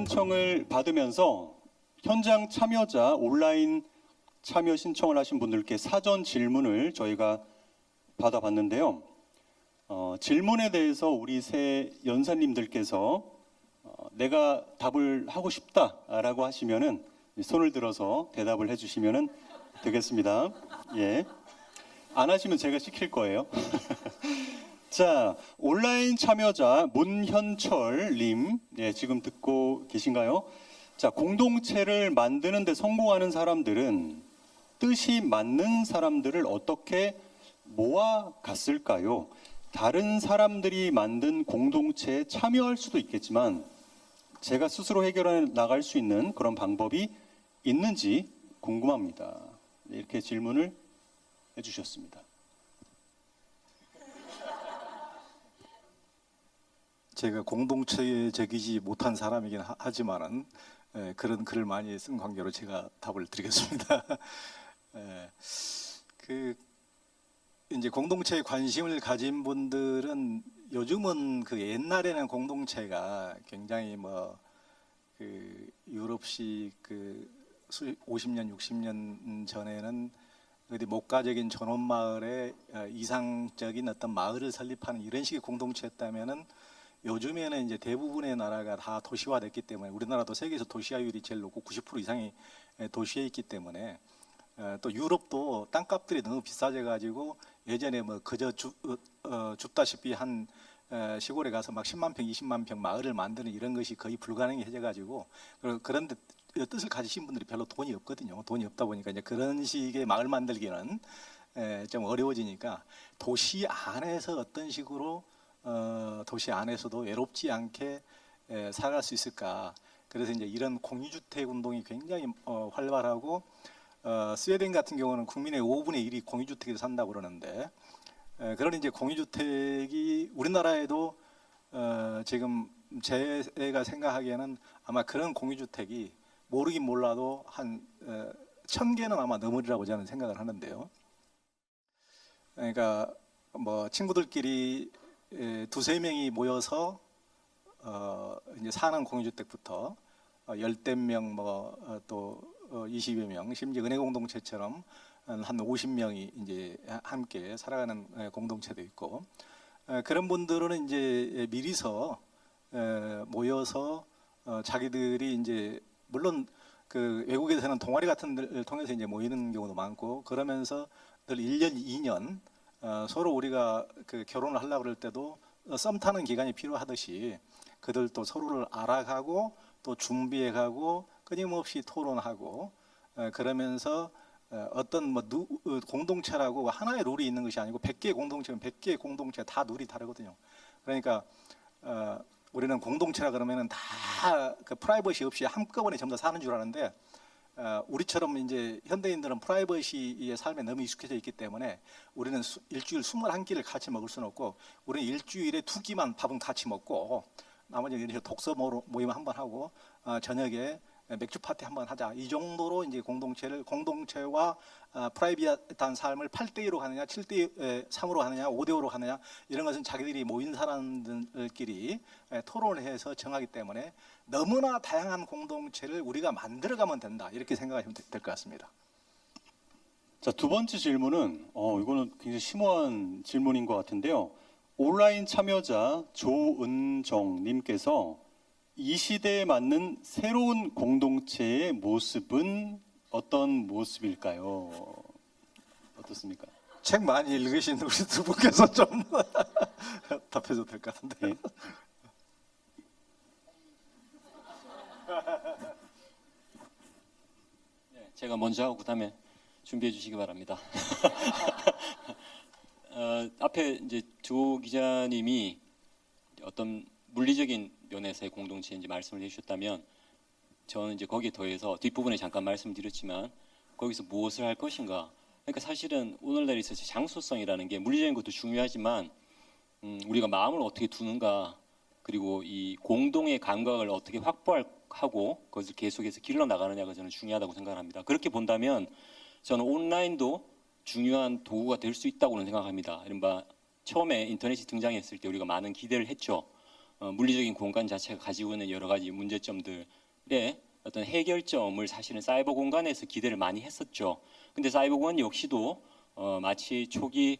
신청을 받으면서 현장 참여자 온라인 참여 신청을 하신 분들께 사전 질문을 저희가 받아봤는데요. 질문에 대해서 우리 새 연사님들께서 내가 답을 하고 싶다라고 하시면은 손을 들어서 대답을 해주시면은 되겠습니다. 예. 안 하시면 제가 시킬 거예요. 자, 온라인 참여자 문현철님, 예, 지금 듣고 계신가요? 자, 공동체를 만드는 데 성공하는 사람들은 뜻이 맞는 사람들을 어떻게 모아갔을까요? 다른 사람들이 만든 공동체에 참여할 수도 있겠지만 제가 스스로 해결해 나갈 수 있는 그런 방법이 있는지 궁금합니다. 이렇게 질문을 해주셨습니다. 제가 공동체적이지 못한 사람이긴 하지만은 그런 글을 많이 쓴 관계로 제가 답을 드리겠습니다. 그 이제 공동체에 관심을 가진 분들은 요즘은 그 옛날에는 공동체가 굉장히 뭐 그 유럽식 그 50년, 60년 전에는 어디 목가적인 전원 마을에 이상적인 어떤 마을을 설립하는 이런 식의 공동체였다면은 요즘에는 이제 대부분의 나라가 다 도시화됐기 때문에 우리나라도 세계에서 도시화율이 제일 높고 90% 이상이 도시에 있기 때문에 또 유럽도 땅값들이 너무 비싸져 가지고 예전에 뭐 그저 줍다시피 한 시골에 가서 막 10만 평, 20만 평 마을을 만드는 이런 것이 거의 불가능해져 가지고 그런데 뜻을 가지신 분들이 별로 돈이 없거든요. 돈이 없다 보니까 이제 그런 식의 마을 만들기는 좀 어려워지니까 도시 안에서 어떤 식으로 도시 안에서도 외롭지 않게 살아갈 수 있을까? 그래서 이제 이런 공유주택 운동이 굉장히 활발하고 스웨덴 같은 경우는 국민의 5분의 1이 공유주택에서 산다고 그러는데 그런 이제 공유주택이 우리나라에도 지금 제가 생각하기에는 아마 그런 공유주택이 모르긴 몰라도 한 1000개는 아마 넘으리라고 저는 생각을 하는데요. 그러니까 뭐 친구들끼리 두세 명이 모여서 이제 사는 공유주택부터 10대 명 뭐 또 20여 명 심지어 은행 공동체처럼 한 50명이 이제 함께 살아가는 공동체도 있고 그런 분들은 이제 미리서 모여서 자기들이 이제 물론 그 외국에서는 동아리 같은 데를 통해서 이제 모이는 경우도 많고 그러면서 늘 1년, 2년 서로 우리가 그 결혼을 하려고 그럴 때도 썸 타는 기간이 필요하듯이 그들도 서로를 알아가고 또 준비해가고 끊임없이 토론하고 그러면서 어떤 뭐 공동체라고 하나의 룰이 있는 것이 아니고 100개의 공동체면 100개의 공동체 다 룰이 다르거든요. 그러니까 우리는 공동체라 그러면은 다 그 프라이버시 없이 한꺼번에 전부 다 사는 줄 아는데 우리처럼 이제 현대인들은 프라이버시의 삶에 너무 익숙해져 있기 때문에 우리는 일주일 21끼를 같이 먹을 수는 없고 우리는 일주일에 2끼만 밥은 같이 먹고 나머지 이렇게 독서 모임 한번 하고 저녁에 맥주 파티 한번 하자. 이 정도로 이제 공동체와 프라이빗한 삶을 8대2로 하느냐, 7대3으로 하느냐, 5대5로 하느냐 이런 것은 자기들이 모인 사람들끼리 토론을 해서 정하기 때문에 너무나 다양한 공동체를 우리가 만들어가면 된다. 이렇게 생각하시면 될 것 같습니다. 자, 두 번째 질문은 이거는 굉장히 심오한 질문인 것 같은데요. 온라인 참여자 조은정님께서 이 시대에 맞는 새로운 공동체의 모습은 어떤 모습일까요? 어떻습니까? 책 많이 읽으신 우리 두 분께서 좀 답해도 될 것 같은데. 네. 네, 제가 먼저 하고 그다음에 준비해 주시기 바랍니다. 앞에 이제 조 기자님이 어떤 물리적인 면에서의 공동체인지 말씀을 해주셨다면 저는 이제 거기에 더해서 뒷부분에 잠깐 말씀드렸지만 거기서 무엇을 할 것인가. 그러니까 사실은 오늘날에 있어서 장소성이라는 게 물리적인 것도 중요하지만 우리가 마음을 어떻게 두는가 그리고 이 공동의 감각을 어떻게 확보하고 그것을 계속해서 길러 나가느냐가 저는 중요하다고 생각합니다. 그렇게 본다면 저는 온라인도 중요한 도구가 될 수 있다고는 생각합니다. 이른바 처음에 인터넷이 등장했을 때 우리가 많은 기대를 했죠. 물리적인 공간 자체가 가지고 있는 여러 가지 문제점들의 어떤 해결점을 사실은 사이버 공간에서 기대를 많이 했었죠. 근데 사이버 공간 역시도 마치 초기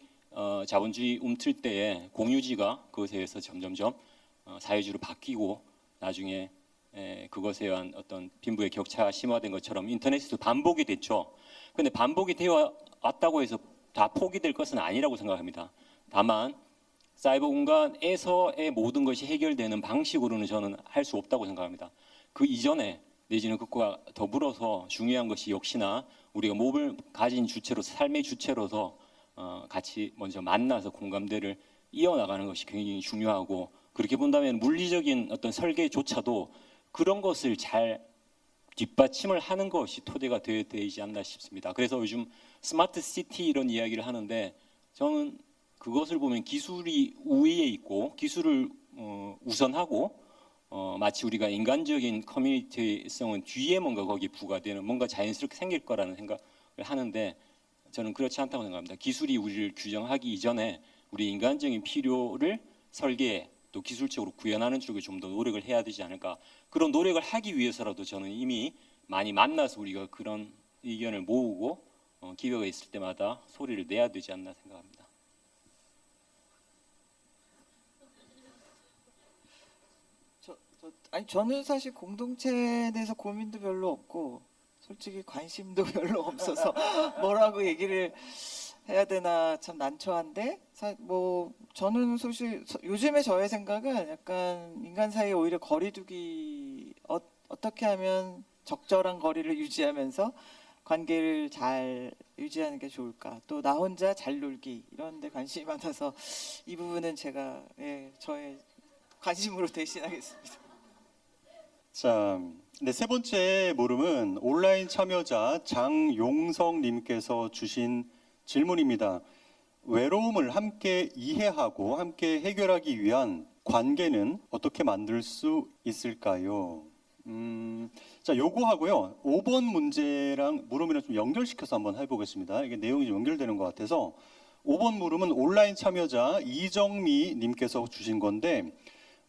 자본주의 움틀 때에 공유지가 그것에 의해서 점점점 사회주의로 바뀌고 나중에 그것에 의한 어떤 빈부의 격차가 심화된 것처럼 인터넷에도 반복이 됐죠. 근데 반복이 되어 왔다고 해서 다 포기될 것은 아니라고 생각합니다. 다만 사이버 공간에서의 모든 것이 해결되는 방식으로는 저는 할 수 없다고 생각합니다. 그 이전에 내지는 그것과 더불어서 중요한 것이 역시나 우리가 몸을 가진 주체로서 삶의 주체로서 같이 먼저 만나서 공감대를 이어나가는 것이 굉장히 중요하고 그렇게 본다면 물리적인 어떤 설계조차도 그런 것을 잘 뒷받침을 하는 것이 토대가 되어야 되지 않나 싶습니다. 그래서 요즘 스마트 시티 이런 이야기를 하는데 저는 그것을 보면 기술이 우위에 있고 기술을 우선하고 마치 우리가 인간적인 커뮤니티성은 뒤에 뭔가 거기 부과되는 뭔가 자연스럽게 생길 거라는 생각을 하는데 저는 그렇지 않다고 생각합니다. 기술이 우리를 규정하기 이전에 우리 인간적인 필요를 설계해 또 기술적으로 구현하는 쪽에 좀 더 노력을 해야 되지 않을까. 그런 노력을 하기 위해서라도 저는 이미 많이 만나서 우리가 그런 의견을 모으고 기회가 있을 때마다 소리를 내야 되지 않나 생각합니다. 저는 사실 공동체에 대해서 고민도 별로 없고 솔직히 관심도 별로 없어서 뭐라고 얘기를 해야 되나 참 난처한데 뭐 저는 사실 요즘에 저의 생각은 약간 인간 사이에 오히려 거리두기 어떻게 하면 적절한 거리를 유지하면서 관계를 잘 유지하는 게 좋을까 또 나 혼자 잘 놀기 이런 데 관심이 많아서 이 부분은 제가 저의 관심으로 대신하겠습니다. 자, 네, 세 번째 물음은 온라인 참여자 장용성님께서 주신 질문입니다. 외로움을 함께 이해하고 함께 해결하기 위한 관계는 어떻게 만들 수 있을까요? 자, 요거하고요. 5번 문제랑 물음이랑 좀 연결시켜서 한번 해보겠습니다. 이게 내용이 좀 연결되는 것 같아서 5번 물음은 온라인 참여자 이정미 님께서 주신 건데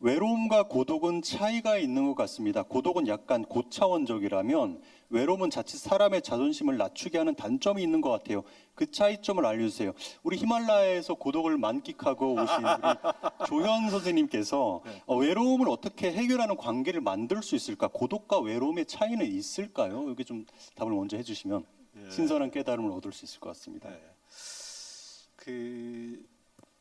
외로움과 고독은 차이가 있는 것 같습니다. 고독은 약간 고차원적이라면 외로움은 자칫 사람의 자존심을 낮추게 하는 단점이 있는 것 같아요. 그 차이점을 알려주세요. 우리 히말라야에서 고독을 만끽하고 오신 우리 조현 선생님께서 외로움을 어떻게 해결하는 관계를 만들 수 있을까? 고독과 외로움의 차이는 있을까요? 여기 좀 답을 먼저 해주시면 신선한 깨달음을 얻을 수 있을 것 같습니다.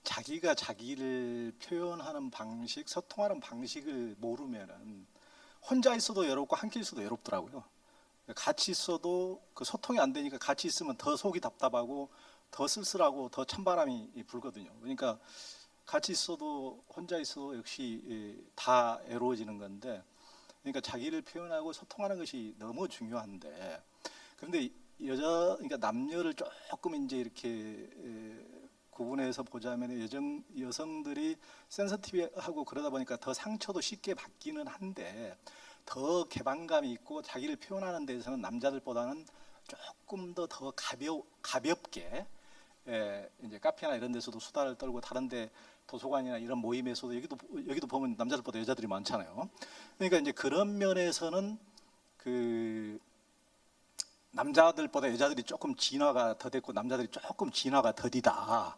자기가 자기를 표현하는 방식, 소통하는 방식을 모르면은 혼자 있어도 외롭고 함께 있어도 외롭더라고요. 같이 있어도 그 소통이 안 되니까 같이 있으면 더 속이 답답하고 더 쓸쓸하고 더 찬바람이 불거든요. 그러니까 같이 있어도 혼자 있어도 역시 다 외로워지는 건데, 그러니까 자기를 표현하고 소통하는 것이 너무 중요한데, 그런데 그러니까 남녀를 조금 이제 이렇게 구분해서 보자면 여성들이 센서티브하고 그러다 보니까 더 상처도 쉽게 받기는 한데 더 개방감이 있고 자기를 표현하는 데서는 남자들보다는 조금 더 가볍게 이제 카페나 이런 데서도 수다를 떨고 다른데 도서관이나 이런 모임에서도 여기도 보면 남자들보다 여자들이 많잖아요. 그러니까 이제 그런 면에서는 그 남자들보다 여자들이 조금 진화가 더 됐고 남자들이 조금 진화가 더디다.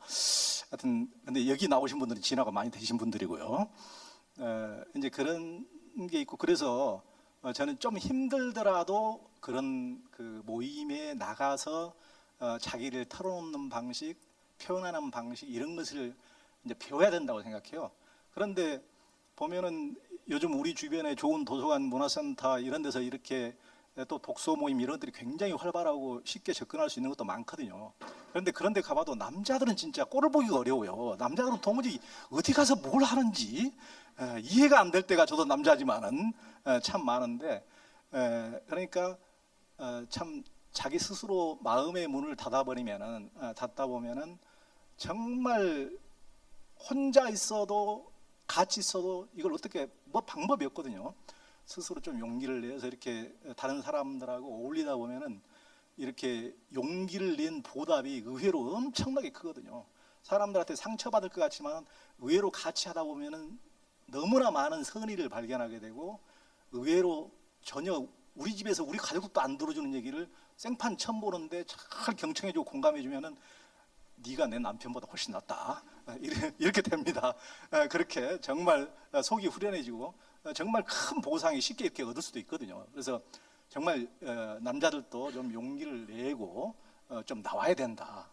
하여튼 근데 여기 나오신 분들은 진화가 많이 되신 분들이고요. 이제 그런 게 있고 그래서 저는 좀 힘들더라도 그런 그 모임에 나가서 자기를 털어놓는 방식, 표현하는 방식 이런 것을 이제 배워야 된다고 생각해요. 그런데 보면은 요즘 우리 주변에 좋은 도서관, 문화센터 이런 데서 이렇게 또 독서 모임 이런 것들이 굉장히 활발하고 쉽게 접근할 수 있는 것도 많거든요. 그런데 그런데 가봐도 남자들은 진짜 꼴을 보기가 어려워요. 남자들은 도무지 어디 가서 뭘 하는지 이해가 안 될 때가 저도 남자지만은 참 많은데 그러니까 참 자기 스스로 마음의 문을 닫다 보면은 정말 혼자 있어도 같이 있어도 이걸 어떻게 뭐 방법이 없거든요. 스스로 좀 용기를 내서 이렇게 다른 사람들하고 어울리다 보면은 이렇게 용기를 낸 보답이 의외로 엄청나게 크거든요. 사람들한테 상처받을 것 같지만 의외로 같이 하다 보면은 너무나 많은 선의를 발견하게 되고 의외로 전혀 우리 집에서 우리 가족도 안 들어주는 얘기를 생판 처음 보는데 잘 경청해주고 공감해주면은 네가 내 남편보다 훨씬 낫다 이렇게 됩니다. 그렇게 정말 속이 후련해지고 정말 큰 보상이 쉽게 이렇게 얻을 수도 있거든요. 그래서 정말 남자들도 좀 용기를 내고 좀 나와야 된다.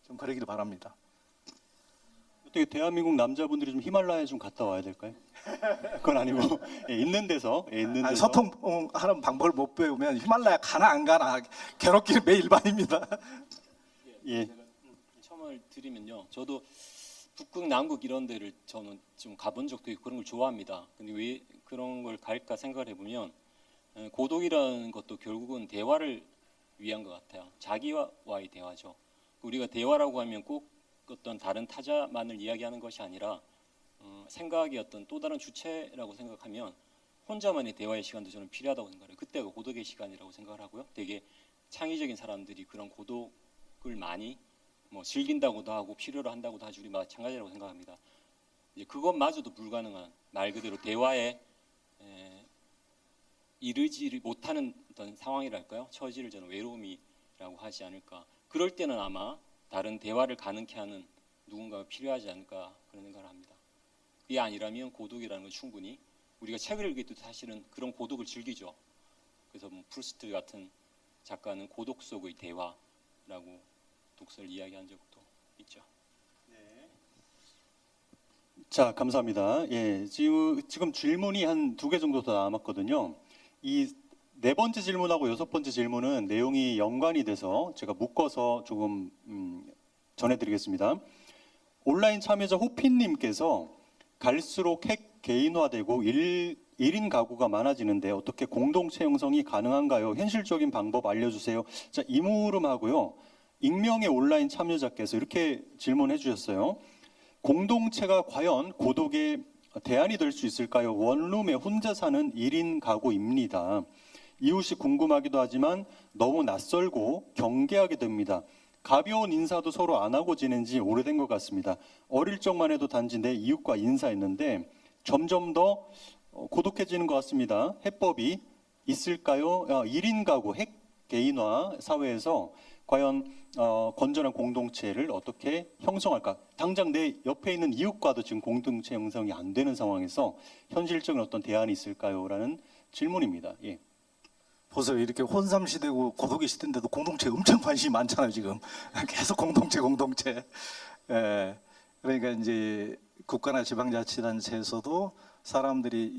좀 그러기를 바랍니다. 어떻게 대한민국 남자분들이 좀 히말라야 좀 갔다 와야 될까요? 그건 아니고 예, 있는 데서 소통하는 방법을 못 배우면 히말라야 가나 안 가나 괴롭기는 매일 일반입니다. 예. 첨언을 드리면요, 저도 북극, 남극 이런 데를 저는 좀 가본 적도 있고 그런 걸 좋아합니다. 근데 왜 그런 걸 갈까 생각을 해보면 고독이라는 것도 결국은 대화를 위한 것 같아요. 자기와의 대화죠. 우리가 대화라고 하면 꼭 어떤 다른 타자만을 이야기하는 것이 아니라 생각의 어떤 또 다른 주체라고 생각하면 혼자만의 대화의 시간도 저는 필요하다고 생각해요. 그때가 고독의 시간이라고 생각을 하고요. 되게 창의적인 사람들이 그런 고독을 많이 뭐 즐긴다고도 하고 필요로 한다고도 하지 우리 마찬가지라고 생각합니다. 이제 그것마저도 불가능한 말 그대로 대화에 이르지 못하는 어떤 상황이랄까요? 처지를 저는 외로움이라고 하지 않을까. 그럴 때는 아마 다른 대화를 가능케 하는 누군가가 필요하지 않을까 그런 생각을 합니다. 그게 아니라면 고독이라는 건 충분히 우리가 책을 읽을 때도 사실은 그런 고독을 즐기죠. 그래서 뭐 프루스트 같은 작가는 고독 속의 대화라고 독서를 이야기한 적도 있죠. 자, 감사합니다. 예, 지금 질문이 한 2개 정도 더 남았거든요. 이 4번째 질문하고 6번째 질문은 내용이 연관이 돼서 제가 묶어서 조금 전해드리겠습니다. 온라인 참여자 호핀님께서 갈수록 핵 개인화되고 1인 가구가 많아지는데 어떻게 공동체 형성이 가능한가요? 현실적인 방법 알려주세요. 자, 이 물음하고요. 익명의 온라인 참여자께서 이렇게 질문해 주셨어요. 공동체가 과연 고독의 대안이 될 수 있을까요? 원룸에 혼자 사는 1인 가구입니다. 이웃이 궁금하기도 하지만 너무 낯설고 경계하게 됩니다. 가벼운 인사도 서로 안 하고 지낸 지 오래된 것 같습니다. 어릴 적만 해도 단지 내 이웃과 인사했는데 점점 더 고독해지는 것 같습니다. 해법이 있을까요? 1인 가구 핵 개인화 사회에서 과연 건전한 공동체를 어떻게 형성할까? 당장 내 옆에 있는 이웃과도 지금 공동체 형성이 안 되는 상황에서 현실적인 어떤 대안이 있을까요? 라는 질문입니다. 예. 보세요. 이렇게 혼삼시대고 고독의 시대인데도 공동체에 엄청 관심이 많잖아요. 지금 계속 공동체. 그러니까 이제 국가나 지방자치단체에서도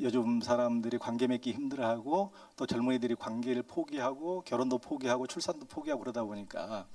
요즘 사람들이 관계 맺기 힘들어하고 또 젊은이들이 관계를 포기하고 결혼도 포기하고 출산도 포기하고 그러다 보니까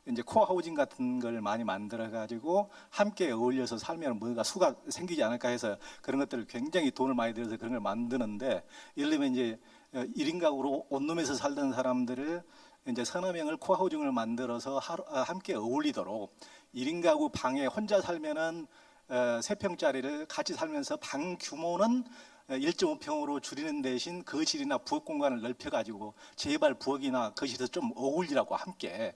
이제 코하우징 같은 걸 많이 만들어 가지고 함께 어울려서 살면 뭔가 수가 생기지 않을까 해서 그런 것들을 굉장히 돈을 많이 들여서 그런 걸 만드는데, 예를 들면 이제 1인 가구로 원룸에서 살던 사람들을 이제 서너 명을 코하우징을 만들어서 함께 어울리도록 1인 가구 방에 혼자 살면은 3평짜리를 같이 살면서 방 규모는 1.5평으로 줄이는 대신 거실이나 부엌 공간을 넓혀가지고 제발 부엌이나 거실에서 좀 어울리라고 함께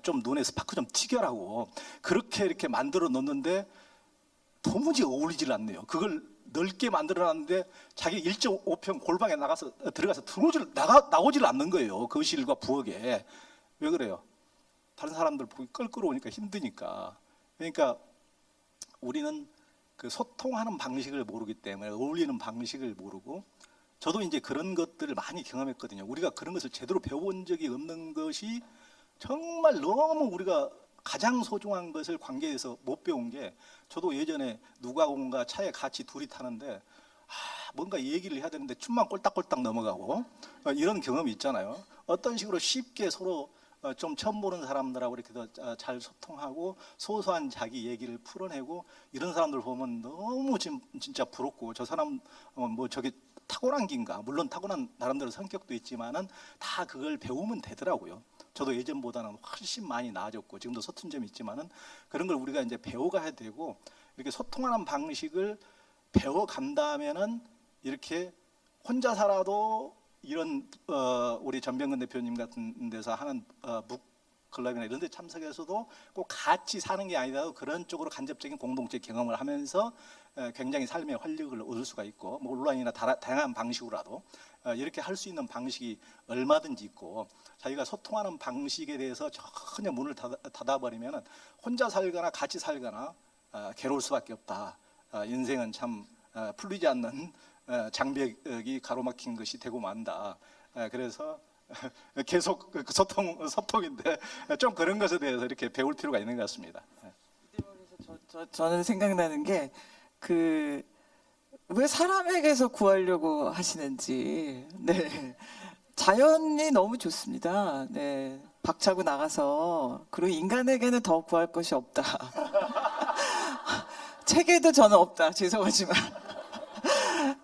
좀 눈에 스파크 좀 튀겨라고 그렇게 이렇게 만들어 놓는데 도무지 어울리질 않네요. 그걸 넓게 만들어놨는데 자기 1.5평 골방에 들어가서 나오질 않는 거예요. 거실과 부엌에. 왜 그래요? 다른 사람들 보기 껄끄러우니까 힘드니까. 그러니까 우리는 그 소통하는 방식을 모르기 때문에 어울리는 방식을 모르고, 저도 이제 그런 것들을 많이 경험했거든요. 우리가 그런 것을 제대로 배워본 적이 없는 것이 정말 너무 우리가 가장 소중한 것을 관계에서 못 배운 게, 저도 예전에 누가온가 차에 같이 둘이 타는데 뭔가 얘기를 해야 되는데 춤만 꼴딱꼴딱 넘어가고 이런 경험이 있잖아요. 어떤 식으로 쉽게 서로 좀 처음 보는 사람들하고 이렇게 더 잘 소통하고 소소한 자기 얘기를 풀어내고 이런 사람들 보면 너무 진짜 부럽고, 저 사람 뭐 저게 타고난 긴가? 물론 타고난 나름대로 성격도 있지만은 다 그걸 배우면 되더라고요. 저도 예전보다는 훨씬 많이 나아졌고 지금도 서툰 점이 있지만은 그런 걸 우리가 이제 배워가야 되고, 이렇게 소통하는 방식을 배워간다면은 이렇게 혼자 살아도 이런 우리 전병근 대표님 같은 데서 하는 클럽이나 이런 데 참석해서도 꼭 같이 사는 게 아니라도 그런 쪽으로 간접적인 공동체 경험을 하면서 굉장히 삶의 활력을 얻을 수가 있고, 뭐 온라인이나 다양한 방식으로라도 이렇게 할 수 있는 방식이 얼마든지 있고, 자기가 소통하는 방식에 대해서 전혀 문을 닫아버리면 혼자 살거나 같이 살거나 괴로울 수밖에 없다. 인생은 참 풀리지 않는 장벽이 가로막힌 것이 되고 만다. 그래서 계속 소통인데 좀 그런 것에 대해서 이렇게 배울 필요가 있는 것 같습니다. 저는 생각나는 게 왜 사람에게서 구하려고 하시는지. 네. 자연이 너무 좋습니다. 네. 박차고 나가서, 그리고 인간에게는 더 구할 것이 없다. 책에도 저는 없다. 죄송하지만.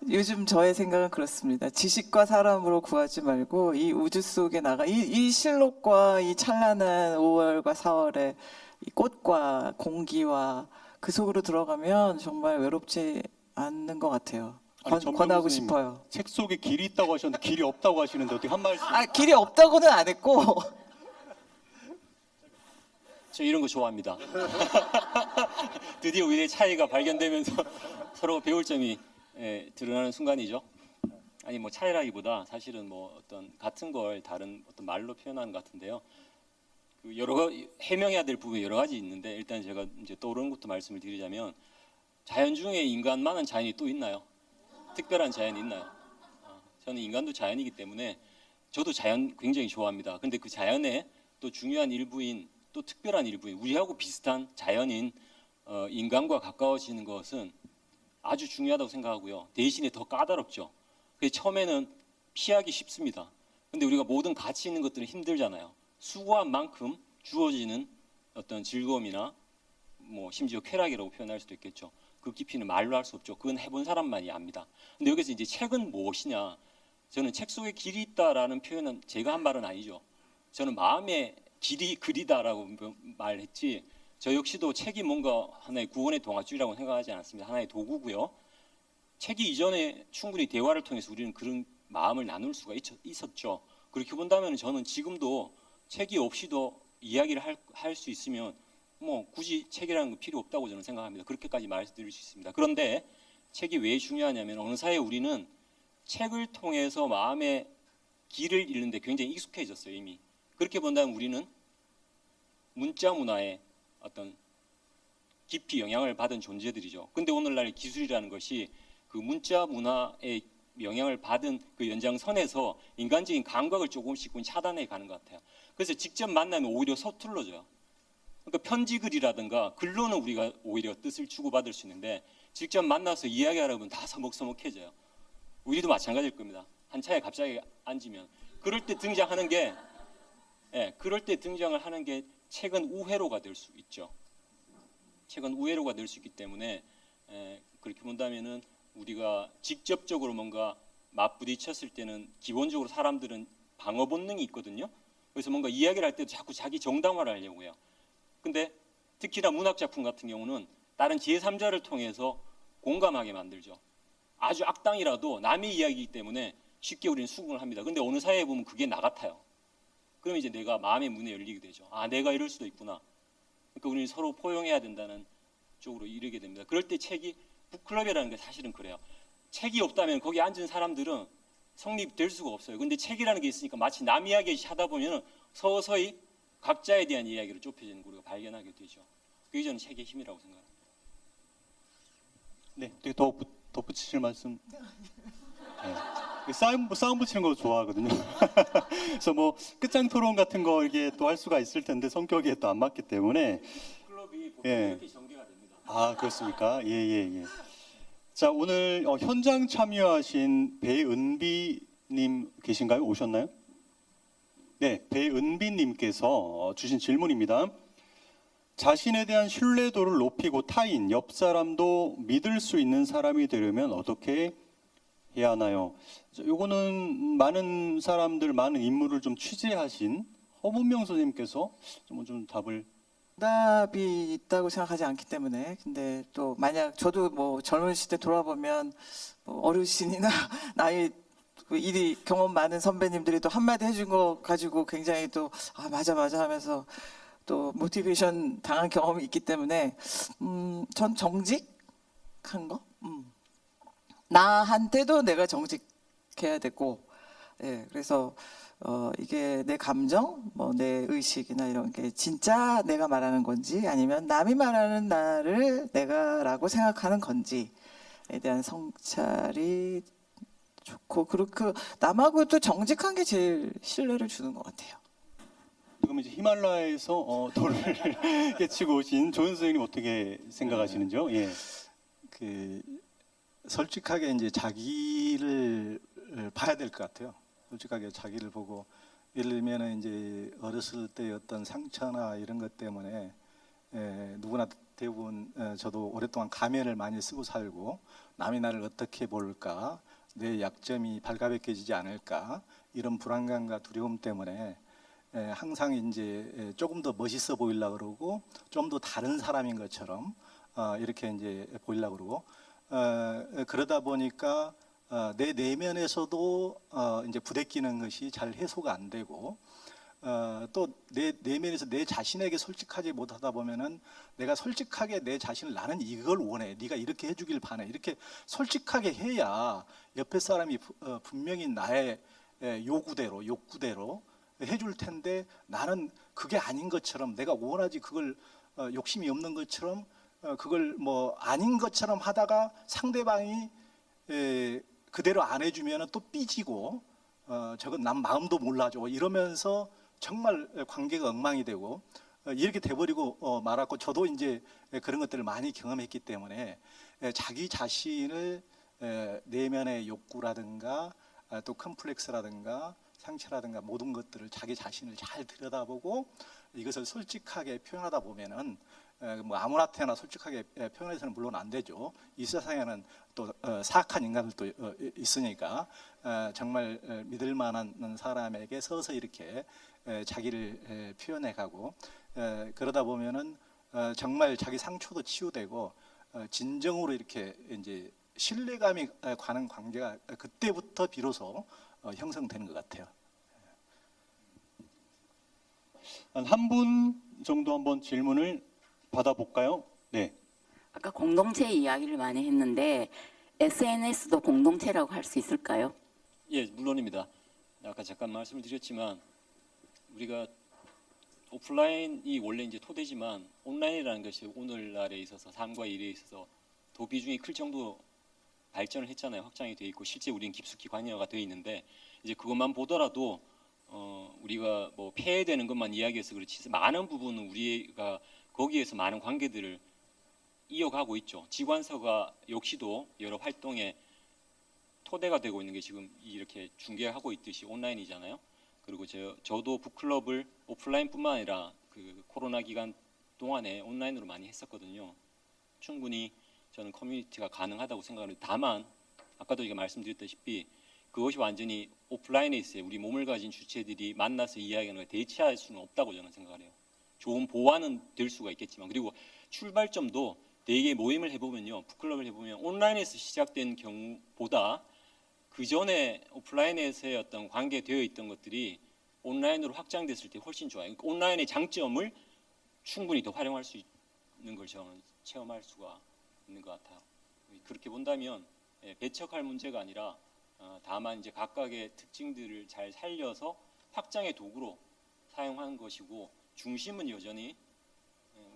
요즘 저의 생각은 그렇습니다. 지식과 사람으로 구하지 말고 이 우주 속에 이 실록과 이 찬란한 5월과 4월의 이 꽃과 공기와 그 속으로 들어가면 정말 외롭지 않는 것 같아요. 아니, 전 권하고 변호사님, 싶어요. 책 속에 길이 있다고 하셨는데 길이 없다고 하시는데 어떻게 한 말씀? 길이 없다고는 안 했고. 저 이런 거 좋아합니다. 드디어 우리의 차이가 발견되면서 서로 배울 점이 드러나는 순간이죠. 아니 뭐 차이라기보다 사실은 뭐 어떤 같은 걸 다른 어떤 말로 표현하는 것 같은데요. 그 여러 해명해야 될 부분이 여러 가지 있는데, 일단 제가 이제 떠오르는 것도 말씀을 드리자면, 자연 중에 인간만한 자연이 또 있나요? 특별한 자연이 있나요? 저는 인간도 자연이기 때문에 저도 자연 굉장히 좋아합니다. 근데 그 자연의 또 중요한 일부인, 또 특별한 일부인, 우리하고 비슷한 자연인 인간과 가까워지는 것은 아주 중요하다고 생각하고요. 대신에 더 까다롭죠. 그래서 처음에는 피하기 쉽습니다. 근데 우리가 모든 가치 있는 것들은 힘들잖아요. 수고한 만큼 주어지는 어떤 즐거움이나 뭐 심지어 쾌락이라고 표현할 수도 있겠죠. 그 깊이는 말로 할 수 없죠. 그건 해본 사람만이 압니다. 근데 여기서 이제 책은 무엇이냐? 저는 책 속에 길이 있다라는 표현은 제가 한 말은 아니죠. 저는 마음의 길이 그리다라고 말했지, 저 역시도 책이 뭔가 하나의 구원의 동아줄이라고 생각하지 않았습니다. 하나의 도구고요. 책이 이전에 충분히 대화를 통해서 우리는 그런 마음을 나눌 수가 있었죠. 그렇게 본다면 저는 지금도 책이 없이도 이야기를 할 수 있으면 뭐 굳이 책이라는 거 필요 없다고 저는 생각합니다. 그렇게까지 말씀드릴 수 있습니다. 그런데 책이 왜 중요하냐면, 어느 사이에 우리는 책을 통해서 마음의 길을 잃는데 굉장히 익숙해졌어요, 이미. 그렇게 본다면 우리는 문자 문화에 어떤 깊이 영향을 받은 존재들이죠. 근데 오늘날 기술이라는 것이 그 문자 문화에 영향을 받은 그 연장선에서 인간적인 감각을 조금씩은 차단해 가는 것 같아요. 그래서 직접 만나면 오히려 서툴러져요. 그러니까 편지글이라든가 글로는 우리가 오히려 뜻을 주고받을 수 있는데, 직접 만나서 이야기하려면 다 서먹서먹해져요. 우리도 마찬가지일 겁니다. 한 차에 갑자기 앉으면 그럴 때 등장하는 게 등장을 하는 게 책은 우회로가 될 수 있죠. 책은 우회로가 될 수 있기 때문에 그렇게 본다면은 우리가 직접적으로 뭔가 맞부딪혔을 때는 기본적으로 사람들은 방어 본능이 있거든요. 그래서 뭔가 이야기를 할 때도 자꾸 자기 정당화를 하려고 해요. 근데 특히나 문학 작품 같은 경우는 다른 제3자를 통해서 공감하게 만들죠. 아주 악당이라도 남의 이야기이기 때문에 쉽게 우리는 수긍을 합니다. 근데 어느 사회에 보면 그게 나 같아요. 그럼 이제 내가 마음의 문이 열리게 되죠. 내가 이럴 수도 있구나. 그러니까 우리는 서로 포용해야 된다는 쪽으로 이르게 됩니다. 그럴 때 책이, 북클럽이라는 게 사실은 그래요. 책이 없다면 거기 앉은 사람들은 성립될 수가 없어요. 근데 책이라는 게 있으니까 마치 남 이야기 하다 보면 서서히 각자에 대한 이야기를 좁혀지는 걸 우리가 발견하게 되죠. 그게 저는 책의 힘이라고 생각합니다. 네, 되게 더 덧붙이실 말씀. 네. 싸움 붙이는 거 좋아하거든요. 그래서 뭐 끝장 토론 같은 거 이게 또 할 수가 있을 텐데 성격에 또 안 맞기 때문에. 클럽이 보통 예. 이렇게 전개가 됩니다. 그렇습니까? 예. 자, 오늘 현장 참여하신 배은비님 계신가요? 오셨나요? 네, 배은비님께서 주신 질문입니다. 자신에 대한 신뢰도를 높이고 타인, 옆 사람도 믿을 수 있는 사람이 되려면 어떻게 해야 하나요? 요거는 많은 사람들, 많은 인물을 좀 취재하신 허문명 선생님께서 좀 답을. 답이 있다고 생각하지 않기 때문에. 근데 또 만약 저도 뭐 젊은 시대 돌아보면 뭐 어르신이나 나이 그 일이 경험 많은 선배님들이 또 한마디 해준 거 가지고 굉장히 또 아 맞아 하면서 또 모티베이션 당한 경험이 있기 때문에 전 정직한 거 나한테도 내가 정직해야 되고 예 그래서 이게 내 감정 뭐 내 의식이나 이런 게 진짜 내가 말하는 건지 아니면 남이 말하는 나를 내가라고 생각하는 건지에 대한 성찰이 좋고 그렇게 남하고도 정직한 게 제일 신뢰를 주는 것 같아요. 지금 이제 히말라야에서 돌을 깨치고 오신 조은 선생님 어떻게 생각하시는지요? 예. 그 솔직하게 이제 자기를 봐야 될 것 같아요. 솔직하게 자기를 보고 예를 들면 이제 어렸을 때 어떤 상처나 이런 것 때문에 누구나 대부분 저도 오랫동안 가면을 많이 쓰고 살고 남이 나를 어떻게 볼까 내 약점이 발가벗겨지지 않을까 이런 불안감과 두려움 때문에 항상 이제 조금 더 멋있어 보이려고 그러고 좀 더 다른 사람인 것처럼 이렇게 이제 보이려고 그러고 그러다 보니까 내 내면에서도 이제 부대끼는 것이 잘 해소가 안 되고 또 내 내면에서 내 자신에게 솔직하지 못하다 보면은 내가 솔직하게 내 자신을 나는 이걸 원해 네가 이렇게 해주길 바래 이렇게 솔직하게 해야 옆에 사람이 분명히 나의 욕구대로 해줄 텐데 나는 그게 아닌 것처럼 내가 원하지 그걸 욕심이 없는 것처럼 그걸 뭐 아닌 것처럼 하다가 상대방이 그대로 안 해주면 또 삐지고 저건 남 마음도 몰라줘 이러면서 정말 관계가 엉망이 되고 이렇게 돼버리고 말았고 저도 이제 그런 것들을 많이 경험했기 때문에 자기 자신을 내면의 욕구라든가 또 컴플렉스라든가 상처라든가 모든 것들을 자기 자신을 잘 들여다보고 이것을 솔직하게 표현하다 보면은 뭐 아무나한테나 솔직하게 표현해서는 물론 안 되죠. 이 세상에는 또 사악한 인간들도 있으니까 정말 믿을 만한 사람에게 서서 이렇게 자기를 표현해가고 그러다 보면은 정말 자기 상처도 치유되고 진정으로 이렇게 이제 신뢰감이 가는 관계가 그때부터 비로소 형성되는 것 같아요. 한 분 정도 한번 질문을 받아볼까요? 네. 아까 공동체 이야기를 많이 했는데 SNS도 공동체라고 할 수 있을까요? 예, 물론입니다. 아까 잠깐 말씀을 드렸지만 우리가 오프라인이 원래 이제 토대지만 온라인이라는 것이 오늘날에 있어서 삶과 일에 있어서 더 비중이 클 정도 발전을 했잖아요. 확장이 돼 있고 실제 우리는 깊숙이 관여가 돼 있는데 이제 그것만 보더라도 우리가 뭐 폐해되는 것만 이야기해서 그렇지 많은 부분은 우리가 거기에서 많은 관계들을 이어가고 있죠. 지관서가 역시도 여러 활동에 토대가 되고 있는 게 지금 이렇게 중계하고 있듯이 온라인이잖아요. 그리고 저도 북클럽을 오프라인뿐만 아니라 그 코로나 기간 동안에 온라인으로 많이 했었거든요. 충분히 저는 커뮤니티가 가능하다고 생각하는데 다만 아까도 제가 말씀드렸다시피 그것이 완전히 오프라인에 있어요. 우리 몸을 가진 주체들이 만나서 이야기하는 걸 대체할 수는 없다고 저는 생각을 해요. 좋은 보완은 될 수가 있겠지만 그리고 출발점도 대개 모임을 해보면요. 북클럽을 해보면 온라인에서 시작된 경우보다 그 전에 오프라인에서의 어떤 관계되어 있던 것들이 온라인으로 확장됐을 때 훨씬 좋아요. 그러니까 온라인의 장점을 충분히 더 활용할 수 있는 걸 저는 체험할 수가 있는 것 같아요. 그렇게 본다면 배척할 문제가 아니라 다만 이제 각각의 특징들을 잘 살려서 확장의 도구로 사용하는 것이고 중심은 여전히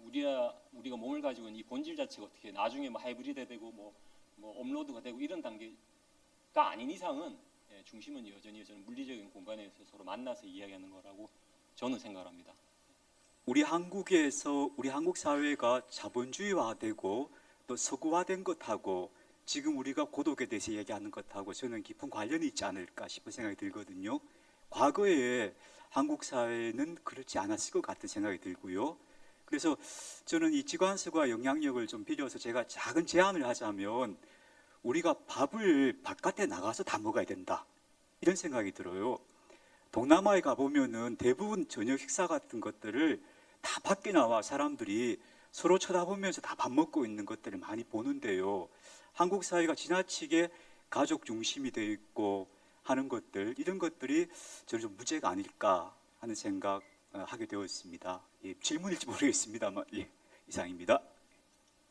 우리가 몸을 가지고 있는 이 본질 자체가 어떻게 나중에 뭐 하이브리드 되고 뭐 업로드가 되고 이런 단계가 아닌 이상은 중심은 여전히 저는 물리적인 공간에서 서로 만나서 이야기하는 거라고 저는 생각합니다. 우리 한국에서 우리 한국 사회가 자본주의화되고 또 서구화된 것하고 지금 우리가 고독에 대해서 얘기하는 것하고 저는 깊은 관련이 있지 않을까 싶은 생각이 들거든요. 과거에 한국 사회는 그렇지 않았을 것 같은 생각이 들고요. 그래서 저는 이 지관수가 영향력을 좀 빌려서 제가 작은 제안을 하자면 우리가 밥을 바깥에 나가서 다 먹어야 된다 이런 생각이 들어요. 동남아에 가보면은 대부분 저녁 식사 같은 것들을 다 밖에 나와 사람들이 서로 쳐다보면서 다 밥 먹고 있는 것들을 많이 보는데요. 한국 사회가 지나치게 가족 중심이 되어 있고 하는 것들 이런 것들이 저는 좀 문제가 아닐까 하는 생각 하게 되었습니다. 예, 질문일지 모르겠습니다만 예, 이상입니다.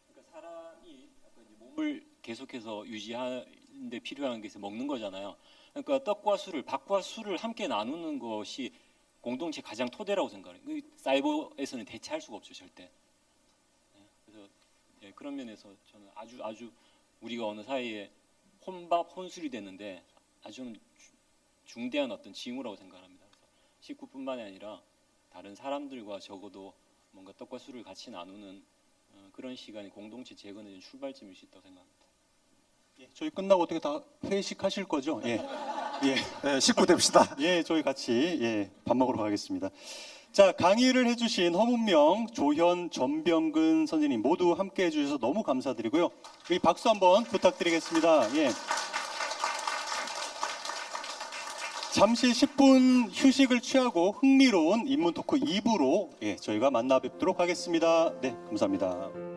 그러니까 사람이 아까 이제 몸을 계속해서 유지하는 데 필요한 게 먹는 거잖아요. 그러니까 떡과 술을, 밥과 술을 함께 나누는 것이 공동체 가장 토대라고 생각해요. 사이버에서는 대체할 수가 없죠, 절대. 그래서 예, 그런 면에서 저는 아주 우리가 어느 사이에 혼밥, 혼술이 됐는데 아주 좀 중대한 어떤 징후라고 생각합니다. 식구뿐만이 아니라 다른 사람들과 적어도 뭔가 떡과 술을 같이 나누는 그런 시간이 공동체 재건의 출발점일 수 있다고 생각합니다. 예, 저희 끝나고 어떻게 다 회식하실 거죠? 예. 예. 네, 식구 됩시다. 예, 저희 같이 예, 밥 먹으러 가겠습니다. 자, 강의를 해주신 허문명, 조현, 전병근 선생님 모두 함께 해주셔서 너무 감사드리고요. 이 박수 한번 부탁드리겠습니다. 예. 잠시 10분 휴식을 취하고 흥미로운 인문 토크 2부로 예, 저희가 만나 뵙도록 하겠습니다. 네, 감사합니다.